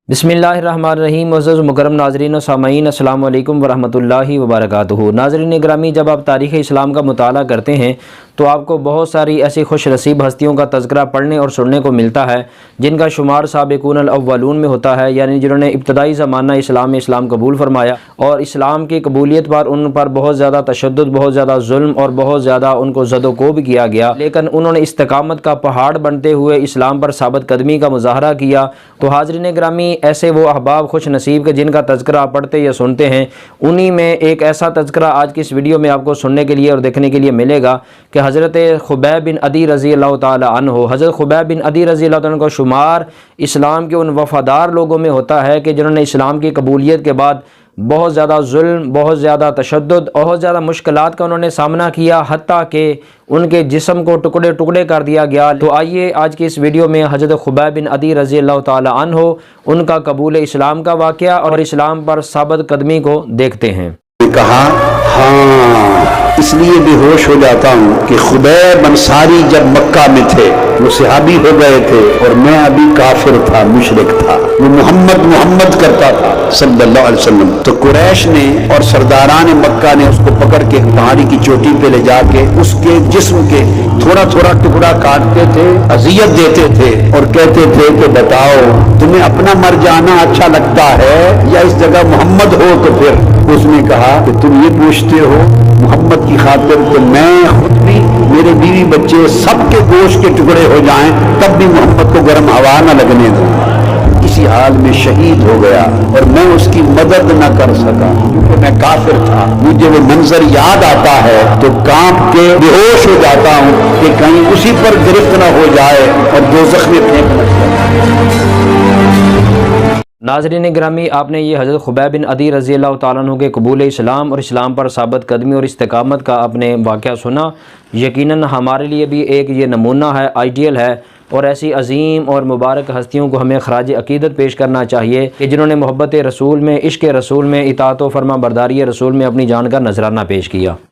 बिस्मिल्लाहिर्रहमानिर्रहीम। मुअज़्ज़ज़ मुकर्रम नाज़रीन व सामईन, अस्सलामु अलैकुम वरहमतुल्लाहि वबरकातुहू। नाज़रीन ग्रामी, जब आप तारीख़ इस्लाम का मुताला करते हैं तो आपको बहुत सारी ऐसी खुश नसीब हस्तियों का तज़किरा पढ़ने और सुनने को मिलता है जिनका शुमार साबिक़ूनल अव्वलून में होता है, यानी जिन्होंने इब्तदाई ज़माना इस्लाम में इस्लाम कबूल फरमाया और इस्लाम की कबूलियत पर उन पर बहुत ज़्यादा तशद्दुद, बहुत ज़्यादा जुल्म और बहुत ज़्यादा उनको ज़दोकोब किया गया, लेकिन उन्होंने इस्तिकामत का पहाड़ बनते हुए इस्लाम पर साबित कदमी का मुज़ाहरा किया। तो हाज़रीन ग्रामी, ऐसे वो अहबाब खुश नसीब के जिनका तज़किरा आप पढ़ते या सुनते हैं, उन्हीं में एक ऐसा तज़किरा आज की इस वीडियो में आपको सुनने के लिए और देखने के लिए मिलेगा कि हज़रत खुबैब बिन अदी रज़ी अल्लाह ताला अन्हु, हज़रत खुबैब बिन अदी रज़ी अल्लाह ताला को शुमार इस्लाम के उन वफ़ादार लोगों में होता है कि जिन्होंने इस्लाम की कबूलियत के बाद बहुत ज़्यादा जुल्म, बहुत ज़्यादा तशद्दुद, बहुत ज़्यादा मुश्किलात का उन्होंने सामना किया, हत्ता कि उनके जिस्म को टुकड़े टुकड़े कर दिया गया। तो आइए आज की इस वीडियो में हज़रत खुबैब बिन अदी रज़ी अल्लाह ताला अन्हु, उनका कबूल इस्लाम का वाक़या और इस्लाम पर साबित कदमी को देखते हैं। कहा हाँ, इसलिए बेहोश हो जाता हूँ कि खुबैब अंसारी जब मक्का में थे वो सहाबी हो गए थे और मैं अभी काफिर था, मुशरिक था। वो मोहम्मद करता था सल्लल्लाहु अलैहि वसल्लम। तो कुरैश ने और सरदारान मक्का ने उसको पकड़ के पहाड़ी की चोटी पे ले जाके उसके जिस्म के थोड़ा थोड़ा टुकड़ा काटते थे, अजियत देते थे और कहते थे कि बताओ तुम्हें अपना मर जाना अच्छा लगता है या इस जगह मोहम्मद हो? तो फिर उसने कहा कि तुम ये पूछते हो मोहम्मद की खातिर, तो मैं खुद भी, मेरे बीवी बच्चे सबके गोश्त के टुकड़े हो जाएं तब भी मोहम्मद को गर्म हवा न लगने दूंगा। इसी हाल में शहीद हो गया और मैं उसकी मदद न कर सका क्योंकि मैं काफिर था। मुझे वो मंजर याद आता है तो कांप के बेहोश हो जाता हूँ कि कहीं उसी पर गिरफ्त न हो जाए और दोज़ख में फेंक न जाए। नाज़रीन ग्रामी, आपने ये हज़रत खुबैब बिन अदी रज़ी अल्लाह ताला अन्हु के कबूल इस्लाम और इस्लाम पर साबित कदमी और इस्तिकामत का आपने वाक़या सुना। यकीनन हमारे लिए भी एक ये नमूना है, आइडियल है और ऐसी अजीम और मुबारक हस्तियों को हमें खराज अकीदत पेश करना चाहिए कि जिन्होंने मोहब्बत रसूल में, इश्क़ रसूल में, इताअत व फरमा बरदारी रसूल में अपनी जान का नजराना पेश किया।